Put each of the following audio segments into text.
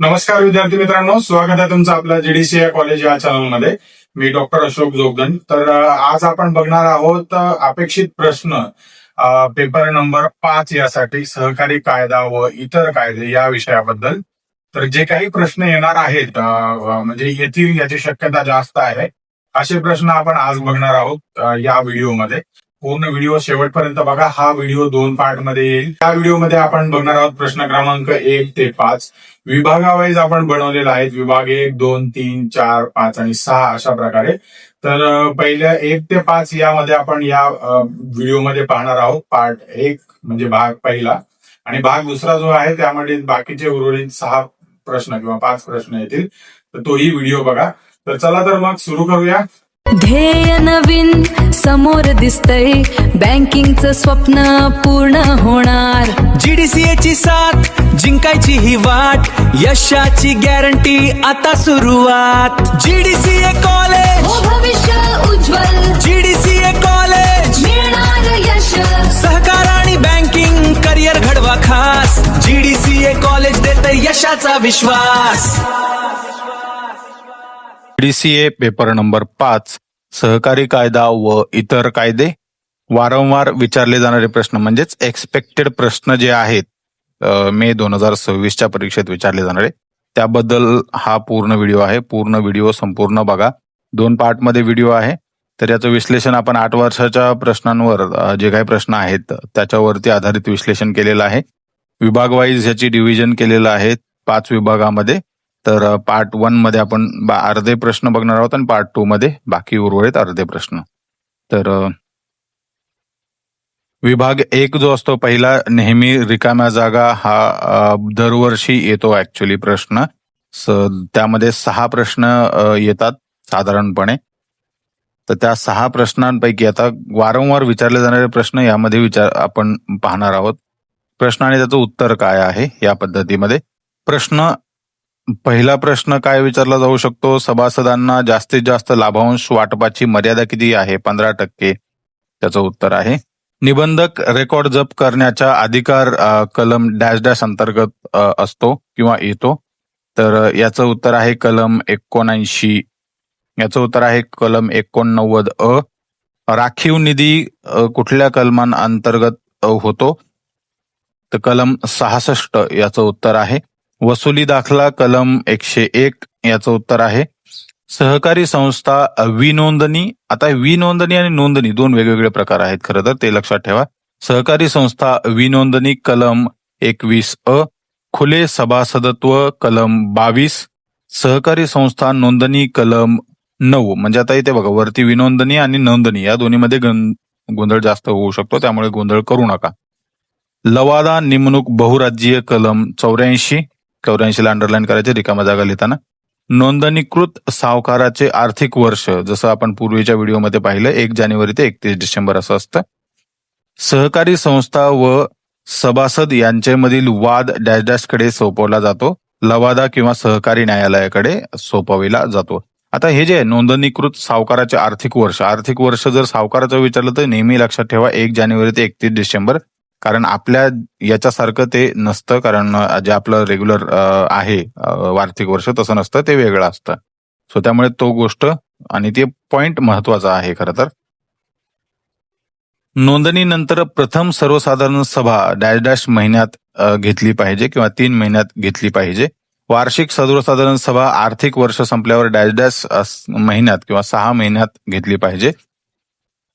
नमस्कार विद्यार्थी मित्रांनो, स्वागत आहे तुमचं आपल्या जीडीसीए कॉलेज या चॅनलमध्ये. मी डॉक्टर अशोक जोगदंड. तर आज आपण बघणार आहोत अपेक्षित प्रश्न पेपर नंबर 5 यासाठी सहकारी कायदा व इतर कायदे या विषयाबद्दल. तर जे काही प्रश्न येणार आहेत म्हणजे येथील याची शक्यता जास्त आहे, असे प्रश्न आपण आज बघणार आहोत या व्हिडिओमध्ये. पूर्ण व्हिडिओ शेवटपर्यंत बघा. हा व्हिडिओ 2 पार्ट मध्ये येईल. या व्हिडिओमध्ये आपण बघणार आहोत प्रश्न क्रमांक 1 ते 5 विभागावाईज आपण बनवलेला आहे. विभाग 1, 2, 3, 4, 5 आणि 6 अशा प्रकारे. तर पहिल्या 1 ते 5 यामध्ये आपण या व्हिडिओमध्ये पाहणार आहोत. पार्ट 1 म्हणजे भाग पहिला, आणि भाग दुसरा जो आहे त्यामध्ये बाकीचे उर्वरित 6 प्रश्न किंवा 5 प्रश्न येतील. तर तोही व्हिडिओ बघा. तर चला तर मग सुरू करूया. ध्येय नवीन समोर दिसतंय, बँकिंगचं स्वप्न पूर्ण होणार. जीडीसीए ची साथ जिंकायची ही वाट, यशाची गॅरंटी आता सुरुवात. जीडीसीए कॉलेज हो भविष्य उज्ज्वल, जीडीसीए कॉलेज मिळणार यश. सहकार आणि बँकिंग करिअर घडवा खास. जीडीसीए कॉलेज देते यशाचा विश्वास. जीडीसीए पेपर नंबर 5 सहकारी कायदा व इतर कायदे. वारंवार विचारले जाणारे प्रश्न म्हणजेच एक्सपेक्टेड प्रश्न जे आहेत मे 2026च्या परीक्षेत विचारले जाणारे, त्याबद्दल हा पूर्ण व्हिडिओ आहे. पूर्ण व्हिडिओ संपूर्ण बघा. 2 पार्टमध्ये व्हिडिओ आहे. तर याचं विश्लेषण आपण 8 वर्षाच्या प्रश्नांवर जे काही प्रश्न आहेत त्याच्यावरती आधारित विश्लेषण केलेलं आहे. विभाग वाईज याची डिव्हिजन केलेलं आहे 5 विभागामध्ये. तर पार्ट 1 मध्ये आपण अर्धे प्रश्न बघणार आहोत आणि पार्ट 2 मध्ये बाकी उर्वरित अर्धे प्रश्न. तर विभाग 1 जो असतो पहिला, नेहमी रिकाम्या जागा, हा दरवर्षी येतो ऍक्च्युली प्रश्न. त्यामध्ये 6 प्रश्न येतात साधारणपणे. तर त्या 6 प्रश्नांपैकी आता वारंवार विचारले जाणारे प्रश्न यामध्ये आपण पाहणार आहोत. प्रश्न आणि त्याचं उत्तर काय आहे या पद्धतीमध्ये. पहिला प्रश्न काय विचारला जाऊ शकतो? सभासदांना जास्तीत जास्त लाभांश वाटपाची मर्यादा किती आहे? 15%. त्याचं उत्तर आहे निबंधक रेकॉर्ड जप्त करण्याचा अधिकार कलम डॅश डॅश अंतर्गत असतो किंवा येतो. तर याचं उत्तर आहे कलम 79. याचं उत्तर आहे कलम 89 राखीव निधी कुठल्या कलमांतर्गत होतो? तर कलम 66 याचं उत्तर आहे. वसुली दाखला कलम 101 याचं उत्तर आहे. सहकारी संस्था विनोंदणी. आता विनोंदणी आणि नोंदणी 2 वेगवेगळे प्रकार आहेत खरं तर, ते लक्षात ठेवा. सहकारी संस्था विनोंदणी कलम 21 खुले सभासदत्व कलम 22. सहकारी संस्था नोंदणी कलम 9. म्हणजे आता इथे बघा, वरती विनोंदणी आणि नोंदणी या दोन्हीमध्ये गोंधळ जास्त होऊ शकतो, त्यामुळे गोंधळ करू नका. लवादा नेमणूक बहुराज्यीय कलम 84 ला अंडरलाईन करायचे रिकामा जागा लिहिताना. नोंदणीकृत सावकाराचे आर्थिक वर्ष, जसं आपण पूर्वीच्या व्हिडिओमध्ये पाहिलं, 1 जानेवारी ते 31 डिसेंबर असं असतं. सहकारी संस्था व सभासद यांच्यामधील वाद डॅश डॅश कडे सोपवला जातो. लवादा किंवा सहकारी न्यायालयाकडे सोपविला जातो. आता हे जे आहे नोंदणीकृत सावकाराचे आर्थिक वर्ष जर सावकाराचं विचारलं तर नेहमी लक्षात ठेवा 1 जानेवारी ते 31 डिसेंबर. कारण आपल्या याच्यासारखं ते नसतं, कारण जे आपलं रेग्युलर आहे आर्थिक वर्ष तसं नसतं, ते वेगळं असतं. सो त्यामुळे तो गोष्ट आणि ते पॉइंट महत्वाचा आहे खरं तर. नोंदणीनंतर प्रथम सर्वसाधारण सभा डॅश डॅश महिन्यात घेतली पाहिजे किंवा 3 महिन्यात घेतली पाहिजे. वार्षिक सर्वसाधारण सभा आर्थिक वर्ष संपल्यावर डॅश डॅश महिन्यात किंवा 6 महिन्यात घेतली पाहिजे.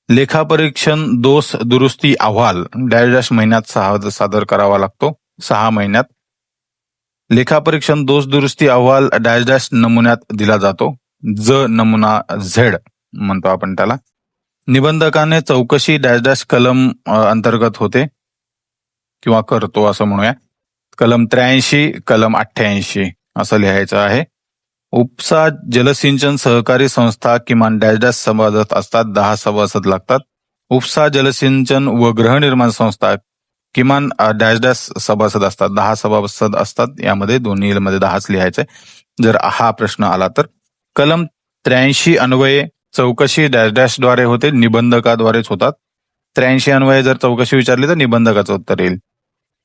लेखापरीक्षण दोष दुरुस्ती अहवाल डॅश डॅश महिन्यात सादर करावा लागतो, 6 महिन्यात. लेखापरीक्षण दोष दुरुस्ती अहवाल डॅश डॅश नमुन्यात दिला जातो, नमुना झेड म्हणतो आपण त्याला. निबंधकाने चौकशी डॅश डॅश कलम अंतर्गत होते किंवा करतो असं म्हणूया. कलम 83, कलम 88 असं लिहायचं आहे. उपसा जलसिंचन सहकारी संस्था किमान डॅश डॅश सभासद असतात, 10 सभासद लागतात. उपसा जलसिंचन व गृहनिर्माण संस्था किमान डॅश डॅश सभासद असतात, 10 सभासद असतात. यामध्ये दोन्हीमध्ये 10च लिहायचंय जर हा प्रश्न आला तर. कलम 83 अन्वये चौकशी डॅश डॅश द्वारे होते, निबंधकाद्वारेच होतात. 83 अन्वये जर चौकशी विचारली तर निबंधकाचं उत्तर येईल.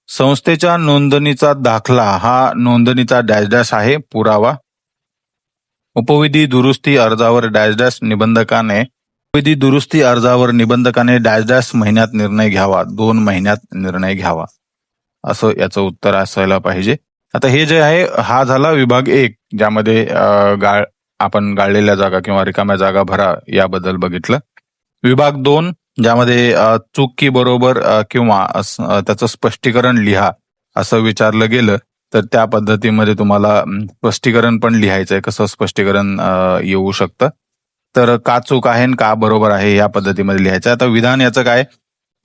संस्थेच्या नोंदणीचा दाखला हा नोंदणीचा डॅश डॅश आहे पुरावा. उपविधी दुरुस्ती अर्जावर डॅश डॅश निबंधकाने उपविधी दुरुस्ती अर्जावर निबंधकाने डॅश डॅश महिन्यात निर्णय घ्यावा, 2 महिन्यात निर्णय घ्यावा, असं याचं उत्तर असायला पाहिजे. आता हे जे आहे हा झाला विभाग 1, ज्यामध्ये आपण गाळलेल्या जागा किंवा रिकाम्या जागा भरा याबद्दल बघितलं. विभाग 2 ज्यामध्ये चूक की बरोबर किंवा त्याचं स्पष्टीकरण लिहा असं विचारलं गेलं तर त्या पद्धतीमध्ये तुम्हाला स्पष्टीकरण पण लिहायचंय. कसं स्पष्टीकरण येऊ शकतं, तर का चूक आहे आणि का बरोबर आहे या पद्धतीमध्ये लिहायचं. आता विधान याचं काय,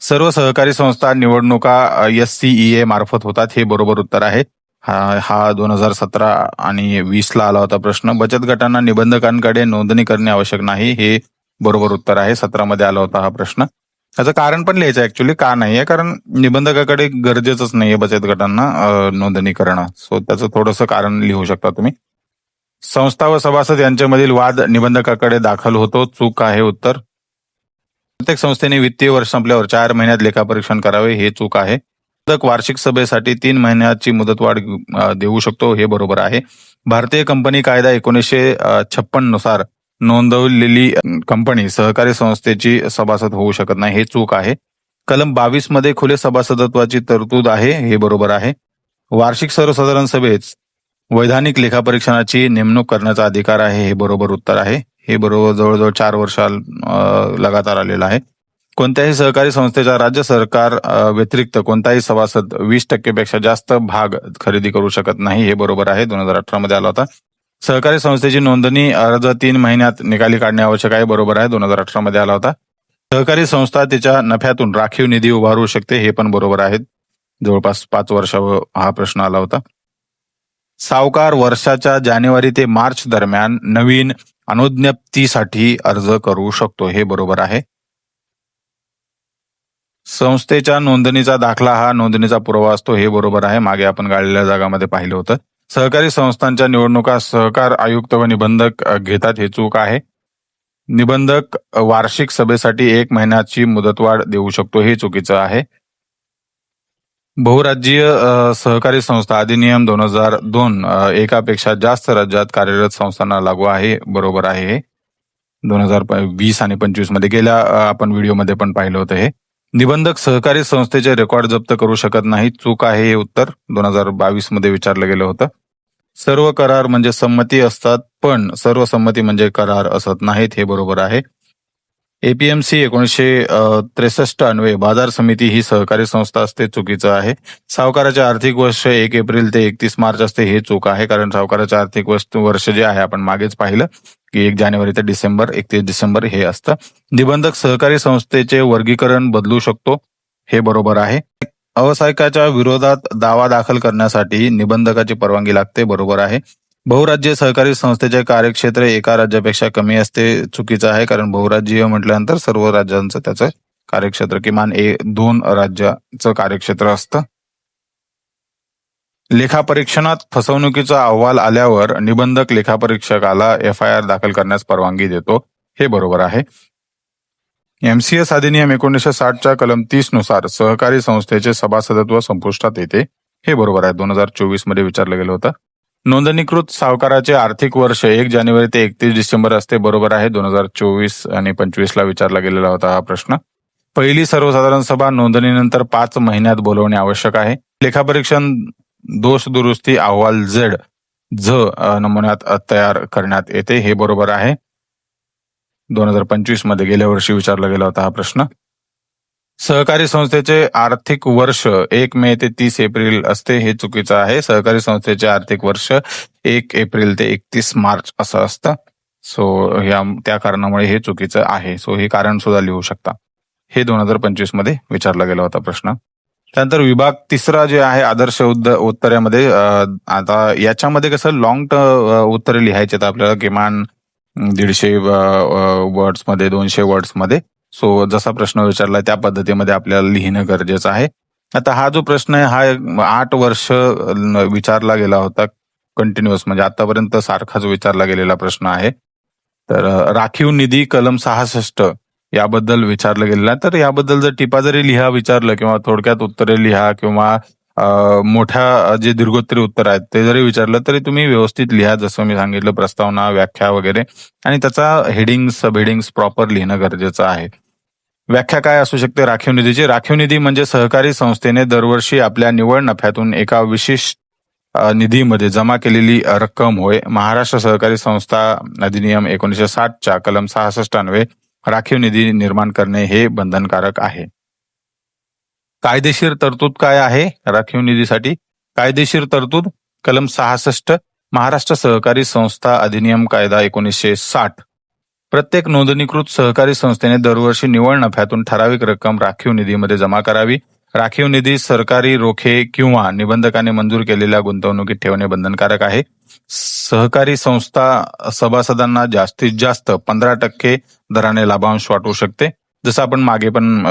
सर्व सहकारी संस्था निवडणुका SCEA मार्फत होतात, हे बरोबर उत्तर आहे. हा 2017 आणि 20 ला आला होता प्रश्न. बचत गटांना निबंधकांकडे नोंदणी करणे आवश्यक नाही, हे बरोबर उत्तर आहे. 17 मध्ये आला होता हा प्रश्न. त्याचं कारण पण लिहायचं ऍक्च्युली का नाहीये, कारण निबंधकाकडे गरजेचंच नाहीये बचत गटांना नोंदणी करणं. सो त्याचं थोडंसं कारण लिहू शकता तुम्ही. संस्था व सभासद यांच्यामधील वाद निबंधकाकडे दाखल होतो, चूक आहे उत्तर. प्रत्येक संस्थेने वित्तीय वर्ष संपल्यावर 4 महिन्यात लेखापरीक्षण करावे, हे चूक आहे. निबंधक वार्षिक सभेसाठी 3 महिन्याची मुदतवाढ देऊ शकतो, हे बरोबर आहे. भारतीय कंपनी कायदा 1956 नुसार नोंदवलेली कंपनी सहकारी संस्थेची सभासद होऊ शकत नाही, हे चूक आहे. कलम 22 मध्ये खुले सभासदत्वाची तरतूद आहे, हे बरोबर आहे. वार्षिक सर्वसाधारण सभेत वैधानिक लेखापरीक्षणाची नेमणूक करण्याचा अधिकार आहे, हे बरोबर उत्तर आहे. हे बरोबर जवळजवळ 4 वर्ष लगातार आलेलं आहे. कोणत्याही सहकारी संस्थेच्या राज्य सरकार व्यतिरिक्त कोणताही सभासद 20% पेक्षा जास्त भाग खरेदी करू शकत नाही, हे बरोबर आहे. 2018 मध्ये आला होता. सहकारी संस्थेची नोंदणी अर्ज 3 महिन्यात निकाली काढणे आवश्यक आहे, बरोबर आहे. 2018 मध्ये आला होता. सहकारी संस्था तिच्या नफ्यातून राखीव निधी उभारू शकते, हे पण बरोबर आहे. जवळपास 5 वर्षावर हा प्रश्न आला होता. सावकार वर्षाच्या जानेवारी ते मार्च दरम्यान नवीन अनुज्ञप्तीसाठी अर्ज करू शकतो, हे बरोबर आहे. संस्थेच्या नोंदणीचा दाखला हा नोंदणीचा पुरावा असतो, हे बरोबर आहे. मागे आपण गाळलेल्या जागामध्ये पाहिलं होतं. सहकारी संस्थांच्या निवडणुका सहकार आयुक्त व निबंधक घेतात, हे चूक आहे. निबंधक वार्षिक सभेसाठी 1 महिन्याची मुदतवाढ देऊ शकतो, हे चुकीचं आहे. बहुराज्यीय सहकारी संस्था अधिनियम 2002 एकापेक्षा जास्त राज्यात कार्यरत संस्थांना लागू आहे, बरोबर आहे. 2020 आणि 25 मध्ये गेल्या आपण व्हिडिओमध्ये पण पाहिलं होतं हे. निबंधक सहकारी संस्थेचे रेकॉर्ड जप्त करू शकत नाही, चूक आहे हे उत्तर. 2022 मध्ये विचारलं गेलं होतं. सर्व करार म्हणजे संमती असतात, पण सर्व संमती म्हणजे करार असत नाहीत, हे बरोबर आहे. APMC 1963 अन्वये बाजार समिती ही सहकारी संस्था असते, चुकीचं आहे. सावकाराचे आर्थिक वर्ष 1 एप्रिल ते 31 मार्च असते, हे चूक आहे. कारण सावकाराचे आर्थिक वर्ष जे आहे आपण मागेच पाहिलं की 1 जानेवारी ते 31 डिसेंबर हे असतं. निबंधक सहकारी संस्थेचे वर्गीकरण बदलू शकतो, हे बरोबर आहे. अव्यावसायिकाच्या विरोधात दावा दाखल करण्यासाठी निबंधकाची परवानगी लागते, बरोबर आहे. बहुराज्यीय सहकारी संस्थेचे कार्यक्षेत्र एका राज्यापेक्षा कमी असते, चुकीचं आहे. कारण बहुराज्यीय म्हटल्यानंतर सर्व राज्यांचं त्याचं कार्यक्षेत्र किमान 2 राज्याचं कार्यक्षेत्र असतं. लेखापरीक्षणात फसवणुकीचा अहवाल आल्यावर निबंधक लेखापरीक्षकाला FIR दाखल करण्यास परवानगी देतो, हे बरोबर आहे. MCS अधिनियम 1960च्या कलम 30 नुसार सहकारी संस्थेचे सभासदत्व संपुष्टात येते, हे बरोबर आहे. 2024 मध्ये विचारलं गेलं होतं. नोंदणीकृत सावकाराचे आर्थिक वर्ष 1 जानेवारी ते 31 डिसेंबर असते, बरोबर आहे. 2024 आणि 25 ला विचारला गेलेला होता हा प्रश्न. पहिली सर्वसाधारण सभा नोंदणीनंतर 5 महिन्यात बोलवणे आवश्यक आहे. लेखापरीक्षण दोष दुरुस्ती अहवाल झ नमुन्यात तयार करण्यात येते, हे बरोबर आहे. 2025 मध्ये गेल्या वर्षी विचारला गेला होता हा प्रश्न. सहकारी संस्थेचे आर्थिक वर्ष 1 मे ते 30 एप्रिल असते, हे चुकीचं आहे. सहकारी संस्थेचे आर्थिक वर्ष 1 एप्रिल ते 31 मार्च असं असतं. सो त्या कारणामुळे हे चुकीचं आहे. सो हे कारण सुद्धा लिहू शकता. हे 2025 मध्ये विचारला गेला होता प्रश्न. त्यानंतर विभाग 3 जे आहे आदर्श उत्तरामध्ये, आता याच्यामध्ये कसं लॉंग उत्तरे लिहायचे आहेत आपल्याला, किमान 150 वर्ड्स मध्ये, 200 वर्ड्स मध्ये. सो जसा प्रश्न विचारला त्या पद्धतीमध्ये आपल्याला लिहिणं गरजेचं आहे. आता हा जो प्रश्न आहे हा 8 वर्ष विचारला गेला होता कंटिन्युअस, म्हणजे आतापर्यंत सारखाच विचारला गेलेला प्रश्न आहे. तर राखीव निधी कलम 66 याबद्दल विचारलं गेलेलं आहे. तर याबद्दल जर टिपा जरी विचारलं किंवा थोडक्यात उत्तरे लिहा किंवा मोठ्या जे दीर्घोत्तरी उत्तर आहेत ते जरी विचारलं तरी तुम्ही व्यवस्थित लिहा, जसं मी सांगितलं प्रस्तावना, व्याख्या वगैरे, आणि त्याचा हेडिंग्स सब हेडिंग्स प्रॉपर लिहिणं गरजेचं आहे. व्याख्या काय असू शकते राखीव निधीची? राखीव निधी म्हणजे सहकारी संस्थेने दरवर्षी आपल्या निव्वळ नफ्यातून एका विशिष्ट निधीमध्ये जमा केलेली रक्कम होय. महाराष्ट्र सहकारी संस्था अधिनियम 1960च्या कलम 66 अन्वये राखीव निधी निर्माण करणे हे बंधनकारक आहे. कायदेशीर तरतूद काय आहे राखीव निधीसाठी? कायदेशीर तरतूद कलम 66 महाराष्ट्र सहकारी संस्था अधिनियम कायदा 1960. प्रत्येक नोंदणीकृत सहकारी संस्थेने दरवर्षी निव्वळ नफ्यातून ठराविक रक्कम राखीव निधीमध्ये जमा करावी. राखीव निधी सरकारी रोखे किंवा निबंधकाने मंजूर केलेल्या गुंतवणुकीत ठेवणे बंधनकारक आहे. सहकारी संस्था सभासदांना जास्तीत जास्त 15% दराने लाभांश वाटू शकते. जसं आपण मागे पण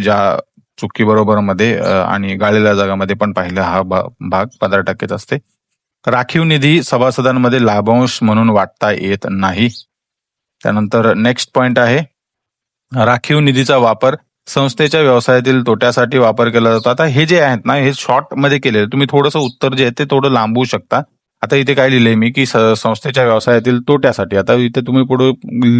ज्या चुकी बरोबर मध्ये आणि गाळलेल्या जागामध्ये पण पाहिलं, हा भाग 15%च असते. राखीव निधी सभासदांमध्ये लाभांश म्हणून वाटता येत नाही. त्यानंतर नेक्स्ट पॉइंट आहे, राखीव निधीचा वापर संस्थेच्या व्यवसायातील तोट्यासाठी वापर केला जातो. आता हे जे आहेत ना, हे शॉर्ट मध्ये केलेलं, तुम्ही थोडंसं उत्तर जे आहे ते थोडं लांबवू शकता. आता इथे काय लिहिलंय मी की संस्थेच्या व्यवसायातील तोट्यासाठी. आता इथे तुम्ही पुढे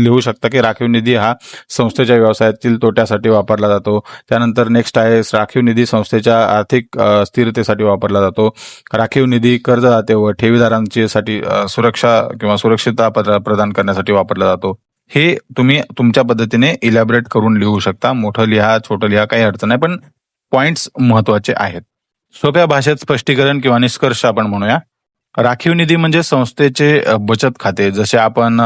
लिहू शकता की राखीव निधी हा संस्थेच्या व्यवसायातील तोट्यासाठी वापरला जातो. त्यानंतर नेक्स्ट आहे, राखीव निधी संस्थेच्या आर्थिक स्थिरतेसाठी वापरला जातो. राखीव निधी कर्जदाते व ठेवीदारांची साठी सुरक्षा किंवा सुरक्षितता प्रदान करण्यासाठी वापरला जातो. हे तुम्ही तुमच्या पद्धतीने इलॅबरेट करून लिहू शकता. मोठं लिहा, छोटं लिहा, काही अडचण नाही, पण पॉइंट्स महत्वाचे आहेत. सोप्या भाषेत स्पष्टीकरण किंवा निष्कर्ष आपण म्हणूया. राखीव निधी म्हणजे संस्थेचे बचत खाते. जसे आपण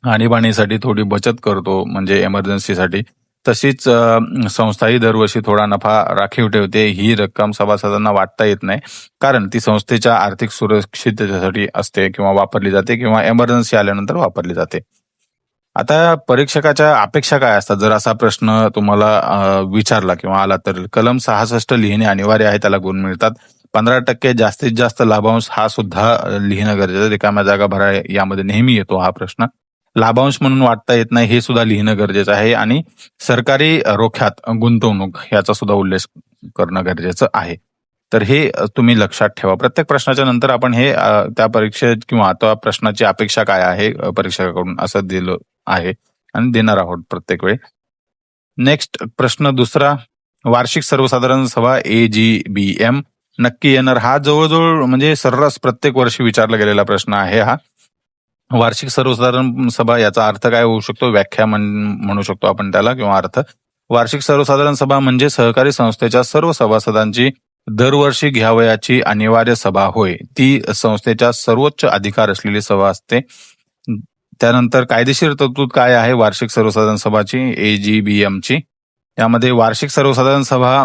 आणीबाणीसाठी थोडी बचत करतो म्हणजे इमर्जन्सीसाठी, तशीच संस्थाही दरवर्षी थोडा नफा राखीव ठेवते. ही रक्कम सभासदांना वाटता येत नाही, कारण ती संस्थेच्या आर्थिक सुरक्षिततेसाठी असते किंवा वापरली जाते किंवा इमर्जन्सी आल्यानंतर वापरली जाते. आता परीक्षकाच्या अपेक्षा काय असतात जर असा प्रश्न तुम्हाला विचारला किंवा आला तर? कलम 66 लिहिणे अनिवार्य आहे, त्याला गुण मिळतात. 15% जास्तीत जास्त लाभांश हा सुद्धा लिहिणं गरजेचं आहे. रिकाम्या जागा भरा यामध्ये नेहमी येतो हा प्रश्न. लाभांश म्हणून वाटता येत नाही हे सुद्धा लिहिणं गरजेचं आहे. आणि सरकारी रोख्यात गुंतवणूक याचा सुद्धा उल्लेख करणं गरजेचं आहे. तर हे तुम्ही लक्षात ठेवा. प्रत्येक प्रश्नाच्या नंतर आपण हे त्या परीक्षेत किंवा त्या प्रश्नाची अपेक्षा काय आहे परीक्षकाकडून असं दिलं आहे आणि देणार आहोत प्रत्येक वेळी. नेक्स्ट प्रश्न दुसरा, वार्षिक सर्वसाधारण सभा AGBM नक्की येणार? हा जवळजवळ म्हणजे सर्रास प्रत्येक वर्षी विचारला गेलेला प्रश्न आहे हा. वार्षिक सर्वसाधारण सभा याचा अर्थ काय होऊ शकतो? व्याख्या म्हणू शकतो आपण त्याला किंवा अर्थ. वार्षिक सर्वसाधारण सभा म्हणजे सहकारी संस्थेच्या सर्व सभासदांची दरवर्षी घ्यावयाची अनिवार्य सभा होय. ती संस्थेच्या सर्वोच्च अधिकार असलेली सभा असते. त्यानंतर कायदेशीर तरतूद काय आहे वार्षिक सर्वसाधारण सभाची AGBM ची? यामध्ये वार्षिक सर्वसाधारण सभा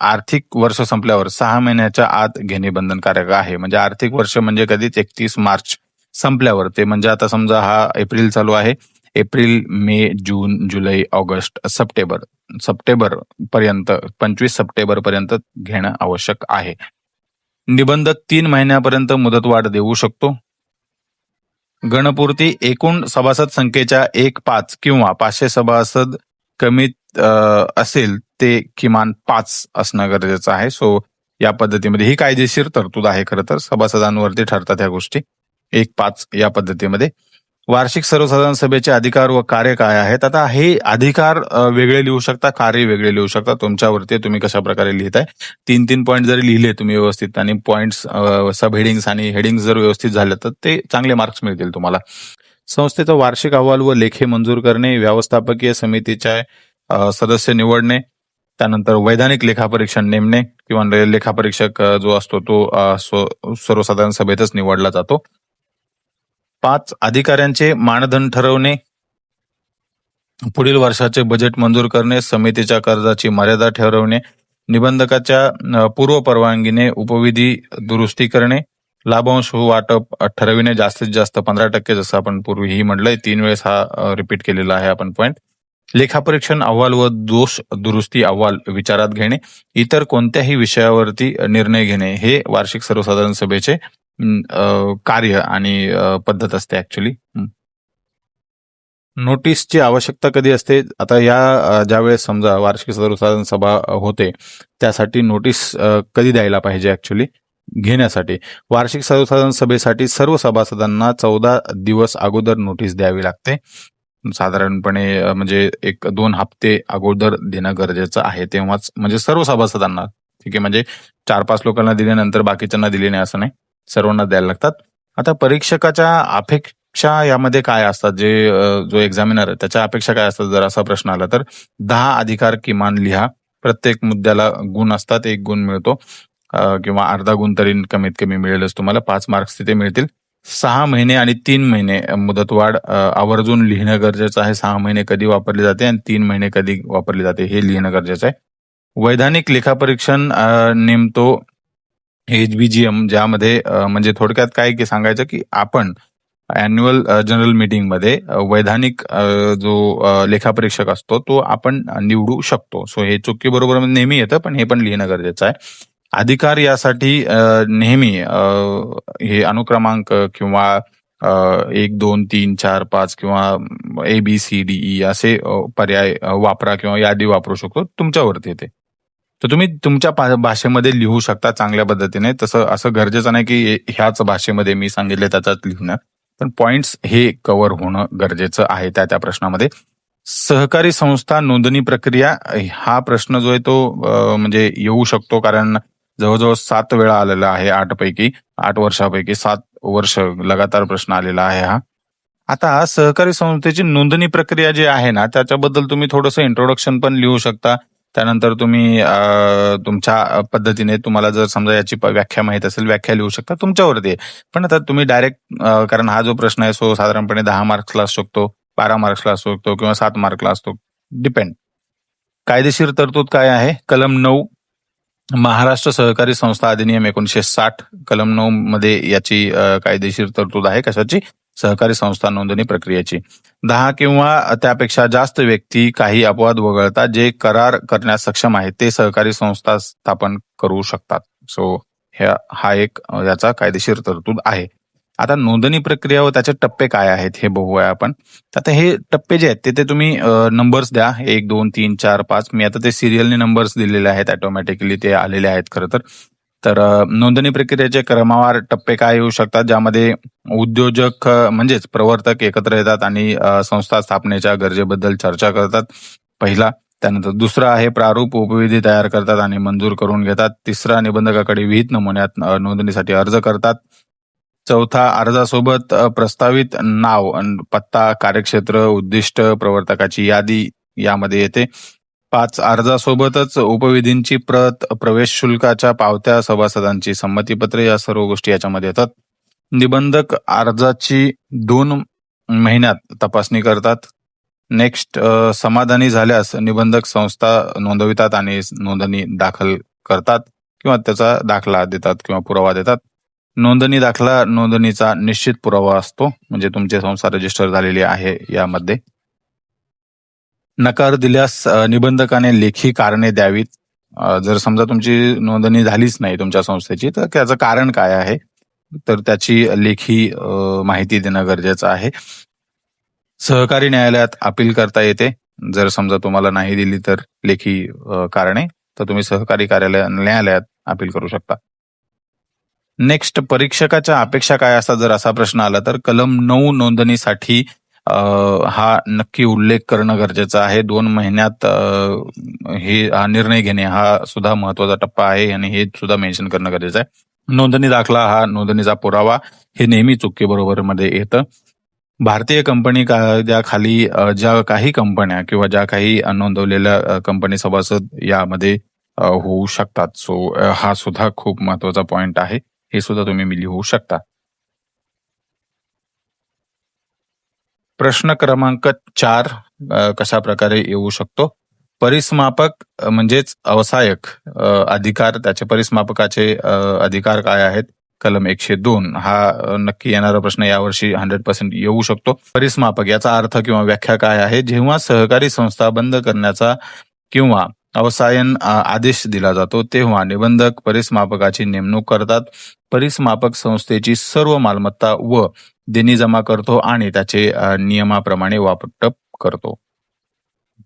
आर्थिक वर्ष संपल्यावर 6 महिन्याच्या आत घेणे बंधनकारक आहे. म्हणजे आर्थिक वर्ष म्हणजे कधीच 31 मार्च संपल्यावर, ते म्हणजे आता समजा हा एप्रिल चालू आहे, एप्रिल, मे, जून, जुलै, ऑगस्ट, सप्टेंबर पर्यंत 25 सप्टेंबर पर्यंत घेणं आवश्यक आहे. निबंधक 3 महिन्यापर्यंत मुदतवाढ देऊ शकतो. गणपूर्ती एकूण सभासद संख्येच्या 1/5 किंवा 500 सभासद कमीत असेल ते किमान 5 असणं गरजेचं आहे. सो या पद्धतीमध्ये ही कायदेशीर तरतूद आहे. खरं तर सभासदांवरती ठरतात ह्या गोष्टी. 1/5 या पद्धतीमध्ये. वार्षिक सर्वसाधारण सभेचे अधिकार व कार्य काय आहेत? आता हे अधिकार वेगळे लिहू शकता, कार्य वेगळे लिहू शकता. तुमच्यावरती तुम्ही कशा प्रकारे लिहिताय. 3-3 पॉईंट जरी लिहिले तुम्ही व्यवस्थित आणि पॉईंट्स सब हेडिंग्स आणि हेडिंग्स जर व्यवस्थित झाले तर ते चांगले मार्क्स मिळतील तुम्हाला. संस्थेचा वार्षिक अहवाल व लेखे मंजूर करणे, व्यवस्थापकीय समितीच्या सदस्य निवडणे, त्यानंतर वैधानिक लेखापरीक्षण नेमणे किंवा लेखापरीक्षक जो असतो तो सर्वसाधारण सभेतच निवडला जातो. 5 अधिकाऱ्यांचे मानदंड ठरवणे, पुढील वर्षाचे बजेट मंजूर करणे, समितीच्या कर्जाची मर्यादा ठरवणे, निबंधकाच्या पूर्व परवानगीने उपविधी दुरुस्ती करणे, लाभांश वाटप ठरविणे जास्तीत जास्त 15%, जसं आपण पूर्वीही म्हटलंय, 3 वेळेस हा रिपीट केलेला आहे आपण पॉईंट. लेखापरीक्षण अहवाल व दोष दुरुस्ती अहवाल विचारात घेणे, इतर कोणत्याही विषयावरती निर्णय घेणे हे वार्षिक सर्वसाधारण सभेचे कार्य आणि पद्धत असते ऍक्च्युली. नोटीसची आवश्यकता कधी असते? आता या ज्यावेळेस समजा वार्षिक सर्वसाधारण सभा होते, त्यासाठी नोटीस कधी द्यायला पाहिजे ऍक्च्युली घेण्यासाठी? वार्षिक सर्वसाधारण सभेसाठी सर्व सभासदांना 14 दिवस अगोदर नोटीस द्यावी लागते. साधारणपणे म्हणजे 1-2 हप्ते अगोदर देणं गरजेचं आहे. तेव्हाच म्हणजे सर्व सभासदांना, ठीक आहे, म्हणजे 4-5 लोकांना दिल्यानंतर बाकीच्यांना दिले नाही असं नाही, सर्वांना द्यायला लागतात. आता परीक्षकाच्या अपेक्षा यामध्ये काय असतात? जो एक्झामिनर आहे त्याच्या अपेक्षा काय असतात? जर असा प्रश्न आला तर 10 अधिकार किमान लिहा. प्रत्येक मुद्द्याला गुण असतात, 1 गुण मिळतो किंवा अर्धा गुण तरी कमीत कमी मिळेलच तुम्हाला. 5 मार्क्स तिथे मिळतील. 6 महिने आणि 3 महिने मुदतवाढ आवर्जून लिहिणं गरजेचं आहे. 6 महिने कधी वापरली जाते आणि 3 महिने कधी वापरली जाते हे लिहिणं गरजेचं आहे. वैधानिक लेखापरीक्षण नेमतो HBGM, ज्यामध्ये म्हणजे थोडक्यात काय की सांगायचं की आपण अॅन्युअल जनरल मीटिंगमध्ये वैधानिक जो लेखापरीक्षक असतो तो आपण निवडू शकतो. सो हे चुकी बरोबर नेहमी येतं, पण हे पण लिहिणं गरजेचं आहे. अधिकार यासाठी नेहमी हे अनुक्रमांक किंवा 1, 2, 3, 4, 5 किंवा ABCDE असे पर्याय वापरा किंवा यादी वापरू शकतो, तुमच्यावरती येते. तर तुम्ही तुमच्या भाषेमध्ये लिहू शकता चांगल्या पद्धतीने. तसं असं गरजेचं नाही की ह्याच भाषेमध्ये मी सांगितले त्याच्यात लिहिणं, पण पॉइंट्स हे कव्हर होणं गरजेचं आहे त्या प्रश्नामध्ये. सहकारी संस्था नोंदणी प्रक्रिया हा प्रश्न जो आहे तो म्हणजे येऊ शकतो, कारण जवळजवळ 7 वेळा आलेला आहे. 8 वर्षापैकी 7 वर्ष लगातार प्रश्न आलेला आहे हा. आता सहकारी संस्थेची नोंदणी प्रक्रिया जी आहे ना, त्याच्याबद्दल तुम्ही थोडंसं इंट्रोडक्शन पण लिहू शकता. त्यानंतर तुम्ही तुमच्या पद्धतीने, तुम्हाला जर समजा याची व्याख्या माहित असेल, व्याख्या लिहू शकता, तुमच्यावरती आहे. पण आता तुम्ही डायरेक्ट, कारण हा जो प्रश्न आहे सो साधारणपणे 10 मार्क्सला असू शकतो, 12 मार्क्सला असू शकतो किंवा 7 मार्कला असतो, डिपेंड. कायदेशीर तरतूद काय आहे? कलम 9 महाराष्ट्र सहकारी संस्था अधिनियम 1960 कलम 9 मध्ये याची कायदेशीर तरतूद आहे. कशाची? सहकारी संस्था नोंदणी प्रक्रियेची. 10 किंवा त्यापेक्षा जास्त व्यक्ती काही अपवाद वगळता जे करार करण्यास सक्षम आहेत ते सहकारी संस्था स्थापन करू शकतात. सो हा एक याचा कायदेशीर तरतूद आहे. आता नोंदणी प्रक्रिया व त्याचे टप्पे काय आहेत हे बघूया आपण. आता हे टप्पे जे आहेत तिथे तुम्ही नंबर्स द्या, 1, 2, 3, 4, 5. मी आता ते सिरियलने नंबर्स दिलेले आहेत, ऑटोमॅटिकली ते आलेले आहेत खरं तर. तर नोंदणी प्रक्रियेचे क्रमवार टप्पे काय येऊ शकतात? ज्यामध्ये उद्योजक म्हणजेच प्रवर्तक एकत्र येतात आणि संस्था स्थापनेच्या गरजेबद्दल चर्चा करतात, पहिला. त्यानंतर दुसरा आहे प्रारूप उपविधी तयार करतात आणि मंजूर करून घेतात. तिसरा निबंधकाकडे विहित नमुन्यात नोंदणीसाठी अर्ज करतात. चौथा अर्जासोबत प्रस्तावित नाव, पत्ता, कार्यक्षेत्र, उद्दिष्ट, प्रवर्तकाची यादी यामध्ये येते. 5 अर्जासोबतच उपविधींची प्रत, प्रवेश शुल्काच्या पावत्या, सभासदांची संमतीपत्रे, या सर्व गोष्टी याच्यामध्ये येतात. निबंधक अर्जाची 2 महिन्यात तपासणी करतात. नेक्स्ट, समाधानी झाल्यास निबंधक संस्था नोंदवितात आणि नोंदणी दाखल करतात किंवा त्याचा दाखला देतात किंवा पुरावा देतात. नोंदणी दाखला नोंदणीचा निश्चित पुरावा असतो, म्हणजे तुमची संस्था रजिस्टर झालेली आहे यामध्ये. नकार दिल्यास निबंधकाने लेखी कारणे द्यावीत. जर समजा तुमची नोंदणी झालीच नाही तुमच्या संस्थेची, तर त्याचं कारण काय आहे तर त्याची लेखी माहिती देणं गरजेचं आहे. सहकारी न्यायालयात अपील करता येते. जर समजा तुम्हाला नाही दिली तर लेखी कारणे, तर तुम्ही सहकारी न्यायालयात अपील करू शकता. नेक्स्ट, परीक्षकाच्या अपेक्षा काय असतात जर असा प्रश्न आला तर? कलम 9 नोंदणीसाठी हा नक्की उल्लेख करणं गरजेचं आहे. 2 महिन्यात हा निर्णय घेणे हा सुद्धा महत्वाचा टप्पा आहे आणि हे सुद्धा मेन्शन करणं गरजेचं आहे. नोंदणी दाखला हा नोंदणीचा पुरावा, हे नेहमी चुकी बरोबर मध्ये येतं. भारतीय कंपनी कायद्याखाली ज्या काही कंपन्या किंवा ज्या काही नोंदवलेल्या कंपनी सभासद यामध्ये होऊ शकतात. सो हा सुद्धा खूप महत्वाचा पॉइंट आहे, हे सुद्धा तुम्ही लिहू शकता. प्रश्न क्रमांक 4 कशा प्रकारे येऊ शकतो? परिसमापक म्हणजेच अवसायक अधिकार, त्याचे परिसमापकाचे अधिकार काय आहेत? कलम 102 हा नक्की येणारा प्रश्न यावर्षी 100% येऊ शकतो. परिसमापक याचा अर्थ किंवा व्याख्या काय आहे? जेव्हा सहकारी संस्था बंद करण्याचा किंवा अवसायन आदेश दिला जातो तेव्हा निबंधक परिसमापकाची नेमणूक करतात. परिसमापक संस्थेची सर्व मालमत्ता व देणी जमा करतो आणि त्याचे नियमाप्रमाणे वाटप करतो.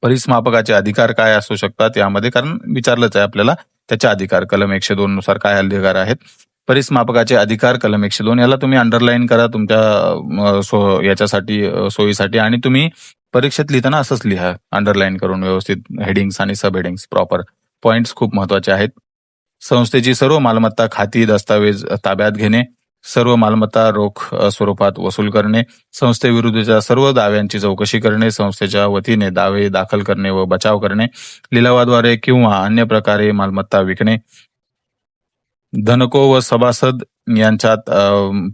परिसमापकाचे अधिकार काय असू शकतात यामध्ये, कारण विचारलंच आहे आपल्याला त्याचे अधिकार. कलम 102 नुसार काय अधिकार आहेत. परिसमापकाचे अधिकार कलम 102 याला तुम्ही अंडरलाईन करा तुमच्या याच्यासाठी सोयीसाठी, आणि तुम्ही परीक्षेत लिहिताना असंच लिहा अंडरलाईन करून व्यवस्थित, हेडिंग्स आणि सब हेडिंग्स प्रॉपर. पॉइंट्स खूप महत्वाचे आहेत. संस्थेची सर्व मालमत्ता, खाती, दस्तावेज ताब्यात घेणे, सर्व मालमत्ता रोख स्वरूपात वसूल करणे, संस्थेविरुद्धच्या सर्व दाव्यांची चौकशी करणे, संस्थेच्या वतीने दावे दाखल करणे व बचाव करणे, लिलावाद्वारे किंवा अन्य प्रकारे मालमत्ता विकणे, धनको व सभासद यांच्यात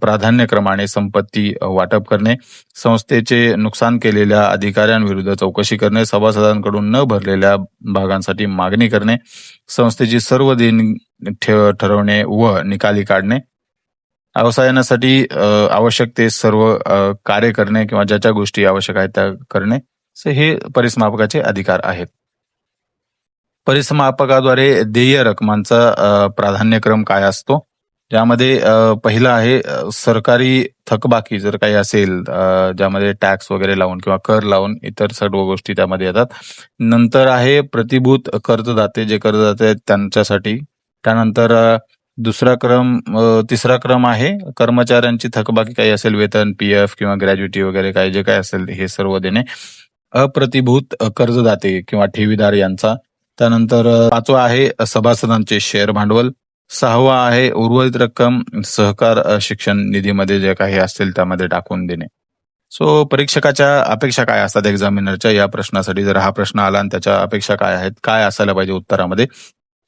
प्राधान्यक्रमाने संपत्ती वाटप करणे, संस्थेचे नुकसान केलेल्या अधिकाऱ्यांविरुद्ध चौकशी करणे, सभासदांकडून न भरलेल्या भागांसाठी मागणी करणे, संस्थेची सर्व देणी ठरवणे व निकाली काढणे, अवसायनासाठी आवश्यक ते सर्व कार्य करणे किंवा ज्या ज्या गोष्टी आवश्यक आहेत त्या करणे, हे परिसमापकाचे अधिकार आहेत. परिसमापकाद्वारे देय रकमांचा प्राधान्यक्रम काय असतो, ज्यामध्ये पहिला आहे सरकारी थकबाकी जर काही असेल ज्यामध्ये टॅक्स वगैरे लावून किंवा कर लावून इतर सर्व गोष्टी त्यामध्ये येतात. नंतर आहे प्रतिभूत कर्जदाते, जे कर्जदाते आहेत त्यांच्यासाठी. त्यानंतर तिसरा क्रम आहे कर्मचाऱ्यांची थकबाकी काही असेल, वेतन, PF किंवा ग्रॅज्युटी वगैरे काही जे काय असेल हे सर्व देणे. अप्रतिभूत कर्जदाते किंवा ठेवीदार यांचा. त्यानंतर 5वा आहे सभासदांचे शेअर भांडवल. 6वा आहे उर्वरित रक्कम सहकार शिक्षण निधीमध्ये जे काही असतील त्यामध्ये टाकून देणे. सो परीक्षकाच्या अपेक्षा काय असतात एक्झामिनरच्या या प्रश्नासाठी, जर हा प्रश्न आला आणि त्याच्या अपेक्षा काय आहेत, काय असायला पाहिजे उत्तरामध्ये.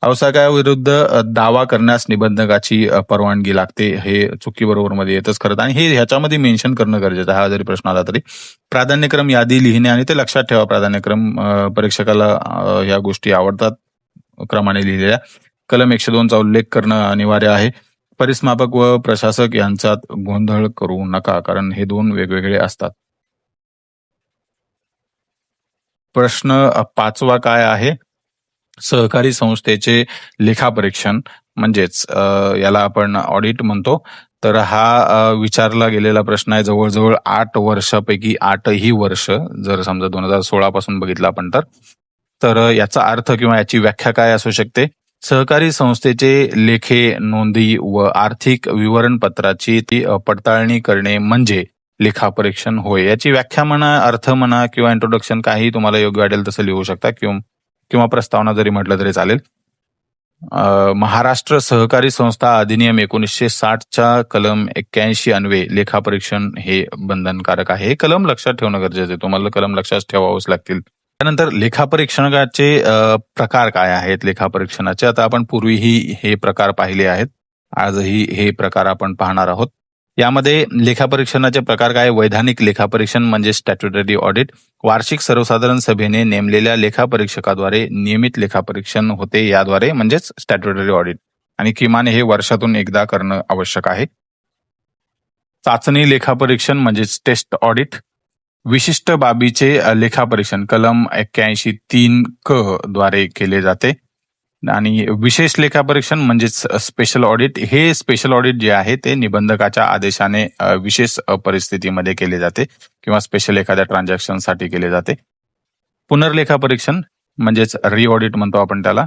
अवसायकाविरुद्ध दावा करण्यास निबंधकाची परवानगी लागते, हे चुकी बरोबर मध्ये येतच खरं, आणि हे ह्याच्यामध्ये मेन्शन करणं गरजेचं आहे. हा जरी प्रश्न आला तरी प्राधान्यक्रम यादी लिहिणे, आणि ते लक्षात ठेवा प्राधान्यक्रम परीक्षकाला ह्या गोष्टी आवडतात क्रमाने लिहिलेल्या. कलम 102चा उल्लेख करणं अनिवार्य आहे. परिसमापक व प्रशासक यांच्यात गोंधळ करू नका, कारण हे दोन वेगवेगळे असतात. प्रश्न 5वा काय आहे, सहकारी संस्थेचे लेखापरीक्षण म्हणजेच याला आपण ऑडिट म्हणतो. तर हा विचारला गेलेला प्रश्न आहे. जवळजवळ 8 वर्षापैकी 8ही वर्ष, जर समजा 2016 पासून बघितलं आपण तर याचा अर्थ किंवा याची व्याख्या काय असू शकते. सहकारी संस्थेचे लेखे, नोंदी व आर्थिक विवरणपत्राची ती पडताळणी करणे म्हणजे लेखापरीक्षण होय. याची व्याख्या म्हणा, अर्थ म्हणा किंवा इंट्रोडक्शन, काही तुम्हाला योग्य वाटेल तसं लिहू शकता किंवा प्रस्तावना जरी म्हटलं तरी चालेल. महाराष्ट्र सहकारी संस्था अधिनियम 1960च्या कलम 81 अन्वये लेखापरीक्षण हे बंधनकारक आहे. हे कलम लक्षात ठेवणं गरजेचं आहे, तुम्हाला कलम लक्षात ठेवावंच लागतील. त्यानंतर लेखापरीक्षणाचे प्रकार काय आहेत लेखापरीक्षणाचे. आता आपण पूर्वीही हे प्रकार पाहिले आहेत, आजही हे प्रकार आपण पाहणार आहोत. यामध्ये लेखापरीक्षणाचे प्रकार काय, वैधानिक लेखापरीक्षण म्हणजे स्टॅट्युटरी ऑडिट. वार्षिक सर्वसाधारण सभेने नेमलेल्या लेखापरीक्षकाद्वारे नियमित लेखापरीक्षण होते, याद्वारे म्हणजेच स्टॅट्युटरी ऑडिट, आणि किमान हे वर्षातून एकदा करणं आवश्यक आहे. चाचणी लेखापरीक्षण म्हणजेच टेस्ट ऑडिट. विशिष्ट बाबीचे लेखापरीक्षण कलम 81(3) क द्वारे केले जाते. आणि विशेष लेखापरीक्षण म्हणजेच स्पेशल ऑडिट. हे स्पेशल ऑडिट जे आहे ते निबंधकाच्या आदेशाने विशेष परिस्थितीमध्ये केले जाते किंवा स्पेशल एखाद्या ट्रान्झॅक्शनसाठी केले जाते. पुनर्लेखापरीक्षण म्हणजेच रिऑडिट म्हणतो आपण त्याला.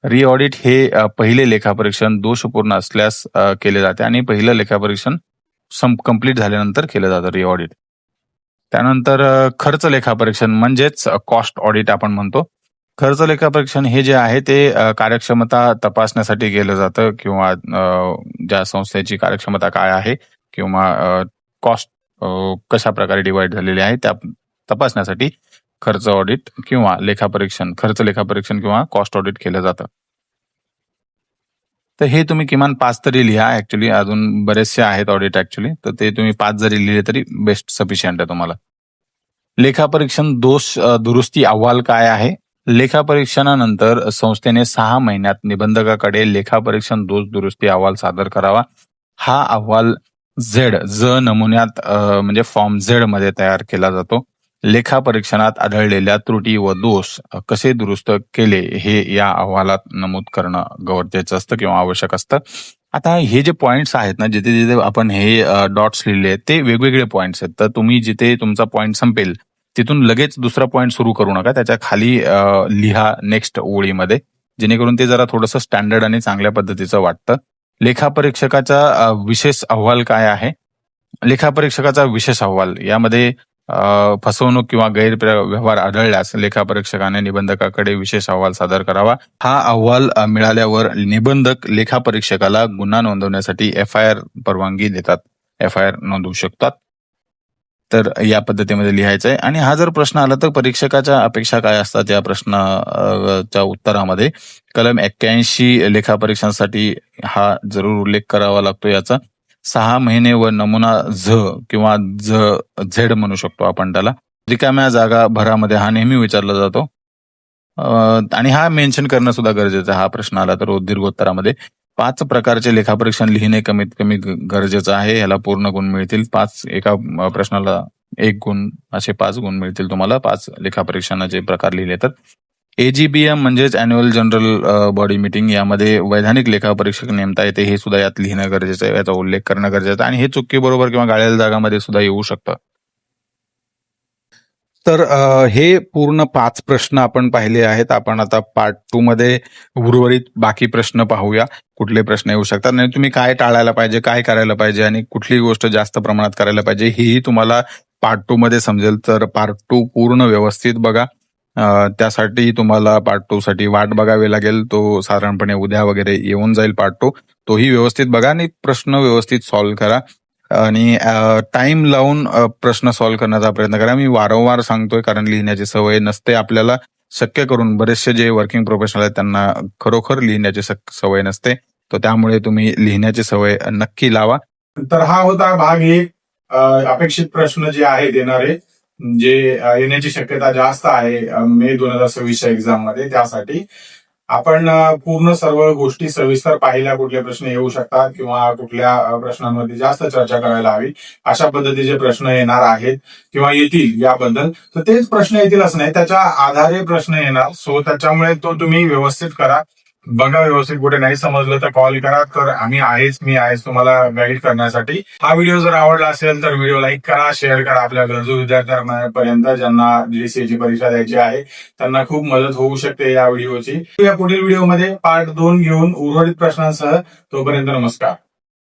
रिऑडिट हे पहिले लेखापरीक्षण दोषपूर्ण असल्यास केले जाते आणि पहिलं लेखापरीक्षण कंप्लीट झाल्यानंतर केलं जातं रिऑडिट. त्यानंतर खर्च लेखापरीक्षण म्हणजेच कॉस्ट ऑडिट आपण म्हणतो. खर्च लेखापरीक्षण हे जे आहे ते कार्यक्षमता तपासण्यासाठी केलं जातं किंवा ज्या संस्थेची कार्यक्षमता काय आहे किंवा कॉस्ट कशा प्रकारे डिवाइड झालेली आहे त्या तपासण्यासाठी खर्च ऑडिट किंवा लेखापरीक्षण, खर्च लेखापरीक्षण किंवा कॉस्ट ऑडिट केलं जातं. तर हे तुम्ही किमान 5 तरी लिहा. ऍक्च्युली अजून बरेचसे आहेत ऑडिट ऍक्च्युली, तर ते तुम्ही 5 जरी लिहिले तरी बेस्ट सफिशियंट आहे तुम्हाला. लेखापरीक्षण दोष दुरुस्ती अहवाल काय आहे. लेखापरीक्षणानंतर संस्थेने 6 महिन्यात निबंधकाकडे लेखापरीक्षण दोष दुरुस्ती अहवाल सादर करावा. हा अहवाल ज नमुन्यात म्हणजे फॉर्म Z मध्ये तयार केला जातो. लेखा परीक्षणात आढळलेल्या त्रुटी व दोष कसे दुरुस्त केले हे या अहवालात नमूद करणं गरजेचं असतं किंवा आवश्यक असतं. आता हे जे पॉइंट्स आहेत ना, जिथे जिथे आपण हे डॉट्स लिहिले आहेत ते वेगवेगळे पॉइंट्स आहेत. तर तुम्ही जिथे तुमचा पॉइंट संपेल तिथून लगेच दुसरा पॉइंट सुरू करू नका. त्याच्या खाली लिहा नेक्स्ट ओळीमध्ये, जेणेकरून ते जरा थोडंसं स्टँडर्ड आणि चांगल्या पद्धतीचं वाटतं. लेखापरीक्षकाचा विशेष अहवाल काय आहे? लेखापरीक्षकाचा विशेष अहवाल यामध्ये फसवणूक किंवा गैरव्यवहार आढळल्यास लेखापरीक्षकाने निबंधकाकडे विशेष अहवाल सादर करावा. हा अहवाल मिळाल्यावर निबंधक लेखापरीक्षकाला गुन्हा नोंदवण्यासाठी FIR परवानगी देतात, FIR नोंदवू शकतात. तर या पद्धतीमध्ये लिहायचं आहे. आणि हा जर प्रश्न आला तर परीक्षकाच्या अपेक्षा काय असतात या प्रश्नाच्या उत्तरामध्ये कलम 81 लेखापरीक्षांसाठी हा जरूर उल्लेख करावा लागतो याचा. 6 महिने व नमुना किंवा झेड म्हणू शकतो आपण त्याला. रिकाम्या जागा भरामध्ये हा नेहमी विचारला जातो आणि हा मेन्शन करणं सुद्धा गरजेचं आहे. हा प्रश्न आला तर दीर्घोत्तरामध्ये 5 प्रकारचे लेखापरीक्षण लिहिणे कमीत कमी गरजेचं आहे. याला पूर्ण गुण मिळतील 5. एका प्रश्नाला 1 गुण, असे 5 गुण मिळतील तुम्हाला 5 लेखापरीक्षणाचे प्रकार लिहिले तर. AGBM म्हणजेच अॅन्युअल जनरल बॉडी मीटिंग, यामध्ये वैधानिक लेखापरीक्षक नेमता येते हे सुद्धा यात लिहिणं गरजेचं आहे, याचा उल्लेख करणं गरजेचं आहे. आणि हे चुकी बरोबर किंवा गाळलेल्या जागामध्ये सुद्धा येऊ शकतं. तर हे पूर्ण 5 प्रश्न आपण पाहिले आहेत. आपण आता पार्ट 2 मध्ये उर्वरित बाकी प्रश्न पाहूया. कुठले प्रश्न येऊ शकतात आणि तुम्ही काय टाळायला पाहिजे, काय करायला पाहिजे आणि कुठली गोष्ट जास्त प्रमाणात करायला पाहिजे हेही तुम्हाला पार्ट 2 मध्ये समजेल. तर पार्ट 2 पूर्ण व्यवस्थित बघा. त्यासाठी तुम्हाला पार्ट 2 साठी वाट बघावी लागेल. तो साधारणपणे उद्या वगैरे येऊन जाईल पार्ट 2. तोही व्यवस्थित बघा आणि प्रश्न व्यवस्थित सॉल्व्ह करा आणि टाइम लावून प्रश्न सॉल्व्ह करण्याचा प्रयत्न करा. मी वारंवार सांगतोय कारण लिहिण्याची सवय नसते आपल्याला. शक्य करून बरेचसे जे वर्किंग प्रोफेशनल आहेत त्यांना खरोखर लिहिण्याची सवय नसते. तर त्यामुळे तुम्ही लिहिण्याची सवय नक्की लावा. तर हा होता भाग 1. अपेक्षित प्रश्न जे आहेत येणारे, जे येण्याची शक्यता जास्त आहे मे 2026 एक्झाम मध्ये, त्यासाठी आपण पूर्ण सर्व गोष्टी सविस्तर पाहिल्या. कुठले प्रश्न येऊ शकतात किंवा कुठल्या प्रश्नांमध्ये जास्त चर्चा करायला हवी अशा पद्धतीचे प्रश्न येणार आहेत किंवा येतील याबद्दल. तर तेच प्रश्न येतील असं नाही, त्याच्या आधारे प्रश्न येणार. सो त्याच्यामुळे तो तुम्ही व्यवस्थित करा, बघा व्यवस्थित. कुठे नाही समजलं तर कॉल करा. तर मी आहेच तुम्हाला गाईड करण्यासाठी. हा व्हिडिओ जर आवडला असेल तर व्हिडिओ लाईक करा, शेअर करा आपल्या गरजू विद्यार्थ्यांपर्यंत, ज्यांना GDCA ची परीक्षा द्यायची आहे त्यांना खूप मदत होऊ शकते या व्हिडिओची. या पुढील व्हिडिओमध्ये पार्ट 2 घेऊन उर्वरित प्रश्नांसह. तोपर्यंत नमस्कार.